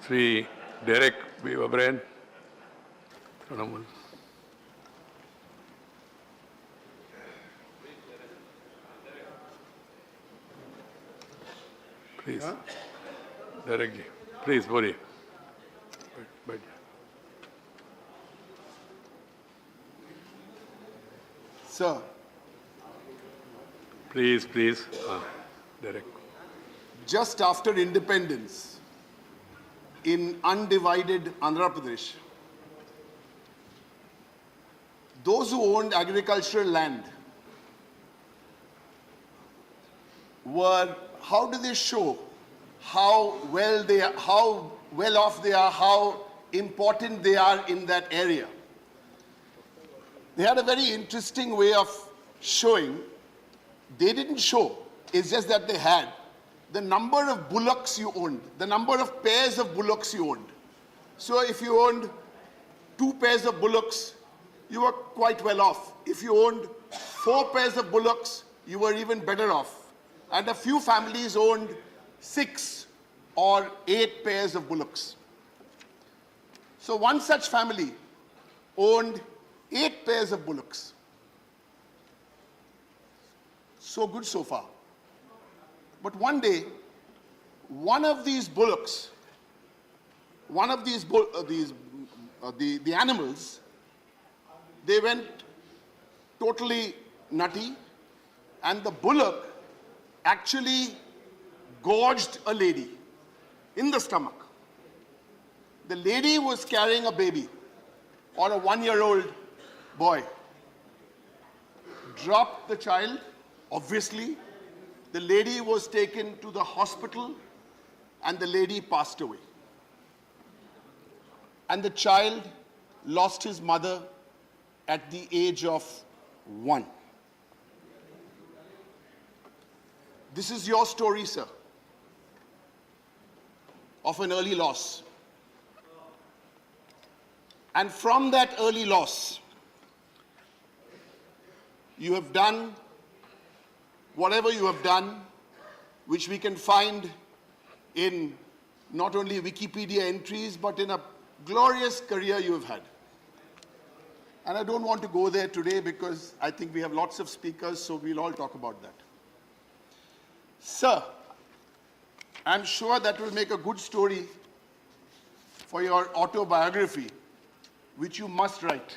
Sri Derek B. O Brien. Please. Derek ji. Please, Bori. Sir. Please. Derek. Just after independence, in undivided Andhra Pradesh, those who owned agricultural land were, how do they show how well off they are, how important they are in that area? They had a very interesting way of showing. They didn't show, it's just that they had the number of bullocks you owned, the number of pairs of bullocks you owned. So if you owned 2 pairs of bullocks, you were quite well off. If you owned 4 pairs of bullocks, you were even better off. And a few families owned 6 or 8 pairs of bullocks. So one such family owned 8 pairs of bullocks. So good so far. But one day, one of these bullocks, the animals, they went totally nutty, and the bullock actually gorged a lady in the stomach. The lady was carrying a baby or a 1-year-old boy. Dropped the child, obviously. The lady was taken to the hospital and the lady passed away. And the child lost his mother at the age of 1. This is your story, sir, of an early loss. And from that early loss, you have done whatever you have done, which we can find in not only Wikipedia entries, but in a glorious career you have had. And I don't want to go there today because I think we have lots of speakers, so we'll all talk about that. Sir, I'm sure that will make a good story for your autobiography, which you must write.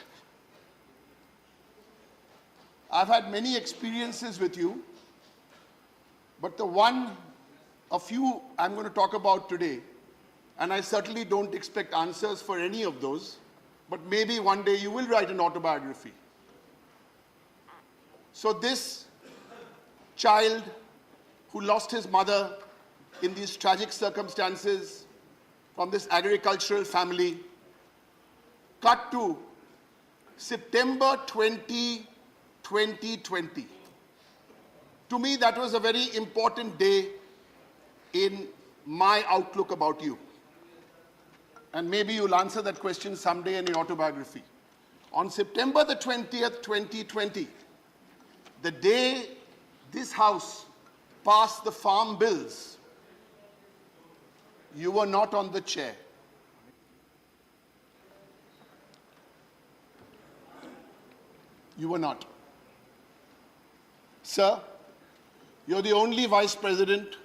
I've had many experiences with you, but a few I'm going to talk about today, and I certainly don't expect answers for any of those, but maybe one day you will write an autobiography. So this child who lost his mother in these tragic circumstances from this agricultural family, cut to September 20, 2020. To me, that was a very important day in my outlook about you. And maybe you'll answer that question someday in your autobiography. On September the 20th, 2020, the day this House passed the farm bills, you were not on the chair. You were not. Sir, you're the only Vice President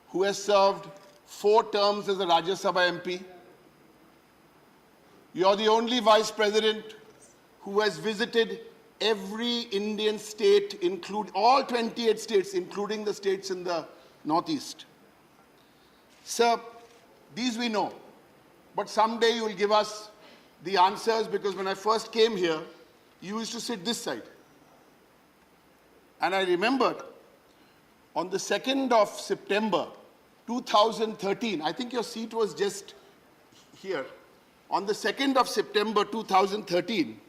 who has served 4 terms as a Rajya Sabha MP. You're the only Vice President who has visited every Indian state, all 28 states, including the states in the Northeast. Sir, these we know, but someday you will give us the answers, because when I first came here, you used to sit this side. And I remembered on the 2nd of September 2013, I think your seat was just here. On the 2nd of September 2013,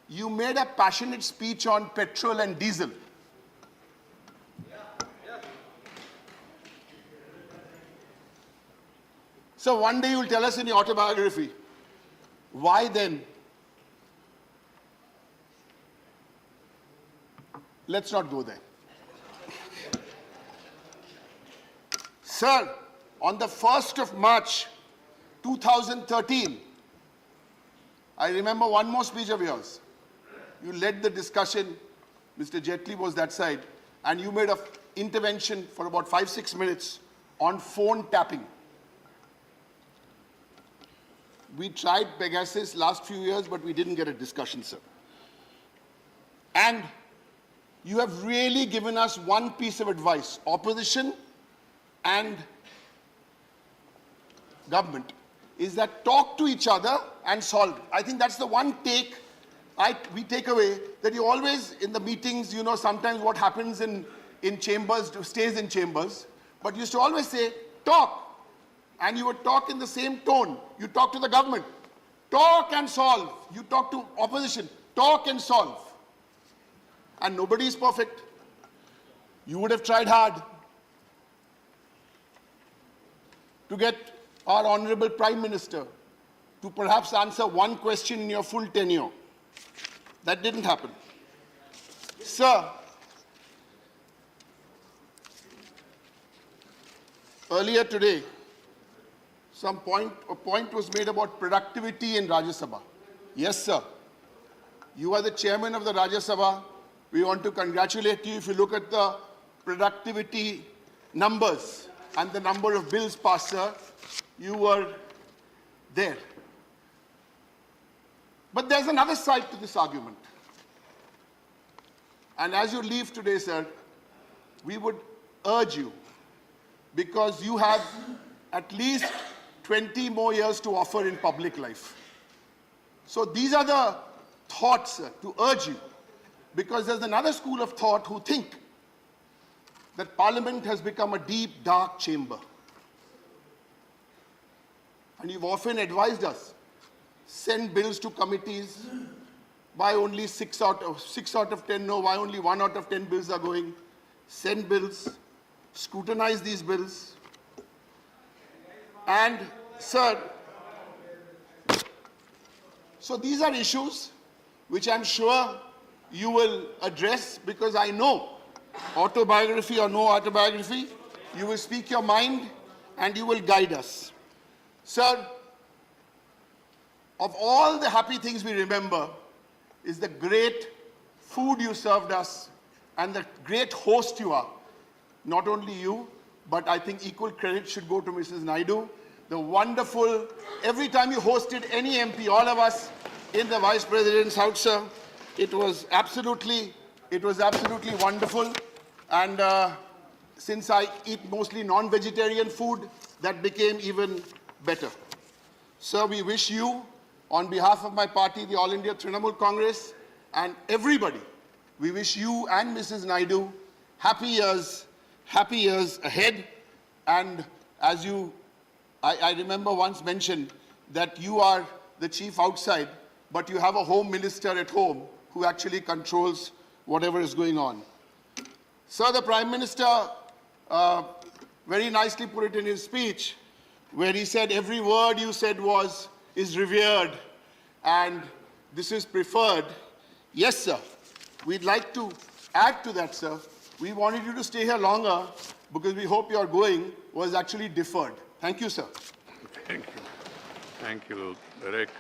you made a passionate speech on petrol and diesel. So one day you'll tell us in your autobiography, why then? Let's not go there. Sir, on the 1st of March, 2013, I remember one more speech of yours. You led the discussion, Mr. Jaitley was that side, and you made an intervention for about 5-6 minutes on phone tapping. We tried Pegasus last few years, but we didn't get a discussion, sir. And you have really given us one piece of advice, opposition and government, is that talk to each other and solve. I think that's the one take we take away, that you always, in the meetings, you know, sometimes what happens in chambers stays in chambers, but you used to always say, talk. And you would talk in the same tone. You talk to the government, talk and solve. You talk to opposition, talk and solve. And nobody is perfect. You would have tried hard to get our Honorable Prime Minister to perhaps answer one question in your full tenure. That didn't happen. Sir, earlier today, a point was made about productivity in Rajya Sabha. Yes, sir. You are the chairman of the Rajya Sabha. We want to congratulate you. If you look at the productivity numbers and the number of bills passed, sir, you were there. But there's another side to this argument. And as you leave today, sir, we would urge you, because you have at least 20 more years to offer in public life. So these are the thoughts, sir, to urge you, because there's another school of thought who think that Parliament has become a deep, dark chamber. And you've often advised us, send bills to committees, why only 6 out of 10, no, why only 1 out of 10 bills are going, send bills, scrutinize these bills. And, sir, so these are issues which I'm sure you will address, because I know, autobiography or no autobiography, you will speak your mind and you will guide us. Sir, of all the happy things we remember is the great food you served us and the great host you are. Not only you, but I think equal credit should go to Mrs. Naidu. The wonderful, every time you hosted any MP, all of us in the Vice President's house, sir, it was absolutely wonderful. And since I eat mostly non-vegetarian food, that became even better. Sir, we wish you, on behalf of my party, the All India Trinamool Congress, and everybody, we wish you and Mrs. Naidu happy years ahead. And as I remember once mentioned that you are the chief outside, but you have a home minister at home who actually controls whatever is going on. Sir, the Prime Minister very nicely put it in his speech, where he said every word you said is revered and this is preferred. Yes, sir. We'd like to add to that, sir. We wanted you to stay here longer because we hope your going was actually deferred. Thank you, sir. Thank you. Thank you, Derek.